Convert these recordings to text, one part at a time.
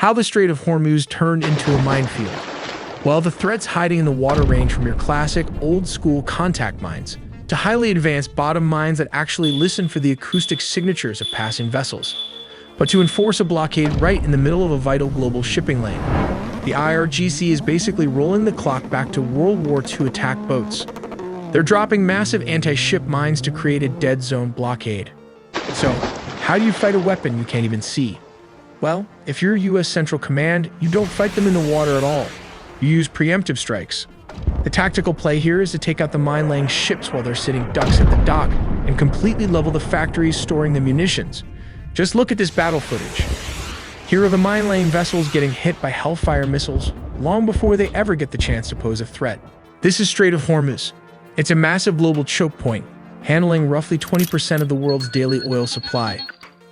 How the Strait of Hormuz turned into a minefield. Well, the threats hiding in the water range from your classic, old-school contact mines to highly advanced bottom mines that actually listen for the acoustic signatures of passing vessels, but to enforce a blockade right in the middle of a vital global shipping lane. The IRGC is basically rolling the clock back to World War II attack boats. They're dropping massive anti-ship mines to create a dead zone blockade. So, how do you fight a weapon you can't even see? Well, if you're U.S. Central Command, you don't fight them in the water at all. You use preemptive strikes. The tactical play here is to take out the mine-laying ships while they're sitting ducks at the dock and completely level the factories storing the munitions. Just look at this battle footage. Here are the mine-laying vessels getting hit by Hellfire missiles long before they ever get the chance to pose a threat. This is Strait of Hormuz. It's a massive global choke point, handling roughly 20% of the world's daily oil supply.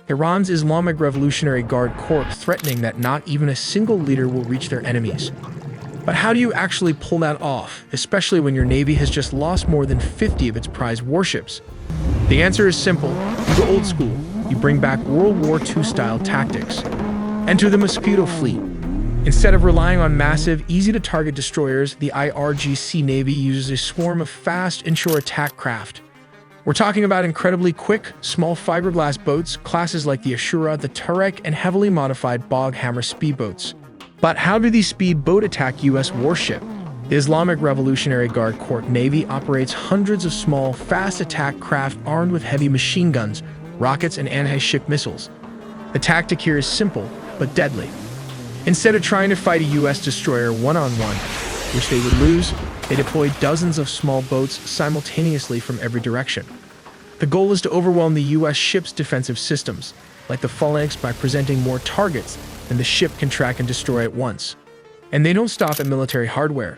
Iran's Islamic Revolutionary Guard Corps threatening that not even a single leader will reach their enemies. But how do you actually pull that off, especially when your Navy has just lost more than 50 of its prized warships? The answer is simple. You go old school. You bring back World War II-style tactics. Enter the Mosquito Fleet. Instead of relying on massive, easy-to-target destroyers, the IRGC Navy uses a swarm of fast inshore attack craft. We're talking about incredibly quick, small fiberglass boats, classes like the Ashura, the Turek, and heavily modified Bog Hammer speedboats. But how do these speedboats attack U.S. warship? The Islamic Revolutionary Guard Corps Navy operates hundreds of small, fast attack craft armed with heavy machine guns, rockets, and anti-ship missiles. The tactic here is simple, but deadly. Instead of trying to fight a U.S. destroyer one-on-one, which they would lose, they deploy dozens of small boats simultaneously from every direction. The goal is to overwhelm the U.S. ship's defensive systems, like the phalanx, by presenting more targets than the ship can track and destroy at once. And they don't stop at military hardware.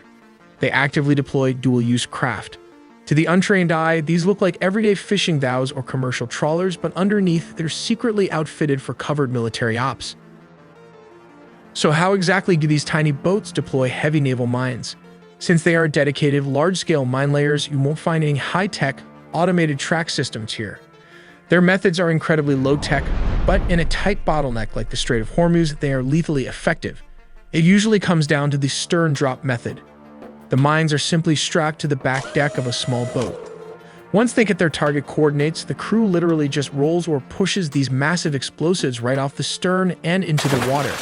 They actively deploy dual-use craft. To the untrained eye, these look like everyday fishing dhows or commercial trawlers, but underneath, they're secretly outfitted for covert military ops. So how exactly do these tiny boats deploy heavy naval mines? Since they are dedicated, large-scale mine layers, you won't find any high-tech, automated track systems here. Their methods are incredibly low-tech, but in a tight bottleneck like the Strait of Hormuz, they are lethally effective. It usually comes down to the stern drop method. The mines are simply strapped to the back deck of a small boat. Once they get their target coordinates, the crew literally just rolls or pushes these massive explosives right off the stern and into the water.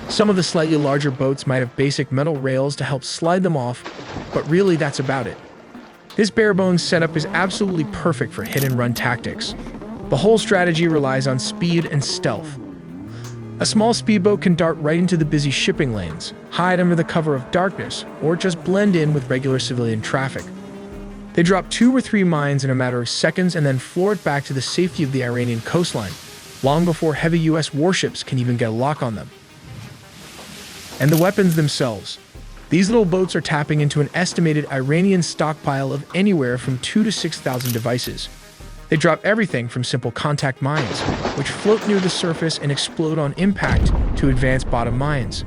Some of the slightly larger boats might have basic metal rails to help slide them off, but really that's about it. This bare-bones setup is absolutely perfect for hit-and-run tactics. The whole strategy relies on speed and stealth. A small speedboat can dart right into the busy shipping lanes, hide under the cover of darkness, or just blend in with regular civilian traffic. They drop 2 or 3 mines in a matter of seconds and then floor it back to the safety of the Iranian coastline, long before heavy U.S. warships can even get a lock on them. And the weapons themselves. These little boats are tapping into an estimated Iranian stockpile of anywhere from 2,000 to 6,000 devices. They drop everything from simple contact mines, which float near the surface and explode on impact, to advanced bottom mines.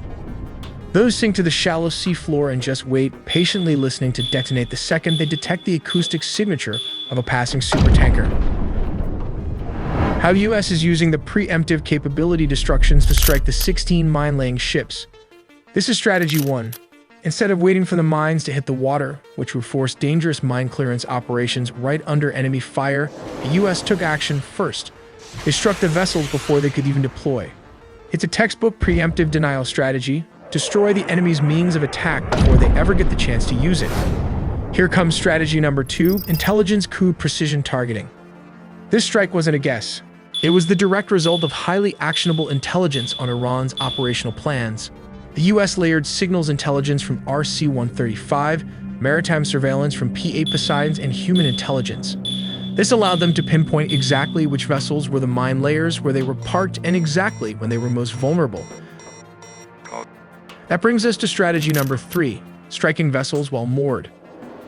Those sink to the shallow seafloor and just wait, patiently listening to detonate the second they detect the acoustic signature of a passing supertanker. How the U.S. is using the preemptive capability destructions to strike the 16 mine-laying ships. This is strategy 1. Instead of waiting for the mines to hit the water, which would force dangerous mine clearance operations right under enemy fire, the U.S. took action first. They struck the vessels before they could even deploy. It's a textbook preemptive denial strategy. Destroy the enemy's means of attack before they ever get the chance to use it. Here comes strategy number 2, intelligence coup precision targeting. This strike wasn't a guess. It was the direct result of highly actionable intelligence on Iran's operational plans. The U.S. layered signals intelligence from RC-135, maritime surveillance from P-8 Poseidons, and human intelligence. This allowed them to pinpoint exactly which vessels were the mine layers, where they were parked, and exactly when they were most vulnerable. That brings us to strategy number 3, striking vessels while moored.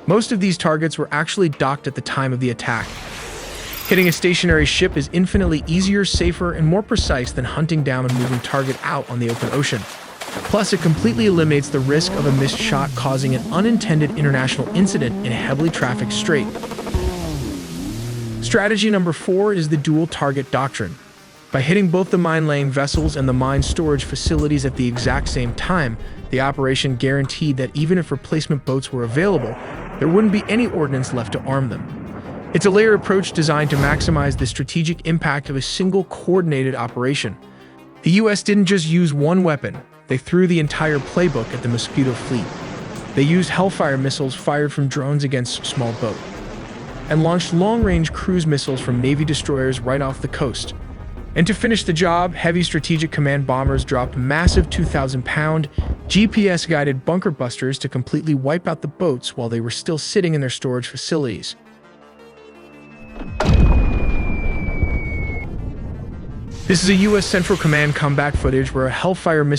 Most of these targets were actually docked at the time of the attack. Hitting a stationary ship is infinitely easier, safer, and more precise than hunting down a moving target out on the open ocean. Plus, it completely eliminates the risk of a missed shot causing an unintended international incident in a heavily trafficked strait. Strategy number 4 is the dual target doctrine. By hitting both the mine-laying vessels and the mine storage facilities at the exact same time, the operation guaranteed that even if replacement boats were available, there wouldn't be any ordnance left to arm them. It's a layered approach designed to maximize the strategic impact of a single coordinated operation. The US didn't just use one weapon, they threw the entire playbook at the Mosquito fleet. They used Hellfire missiles fired from drones against small boats, and launched long-range cruise missiles from Navy destroyers right off the coast. And to finish the job, heavy strategic command bombers dropped massive 2,000-pound, GPS-guided bunker busters to completely wipe out the boats while they were still sitting in their storage facilities. This is a US Central Command comeback footage where a Hellfire missile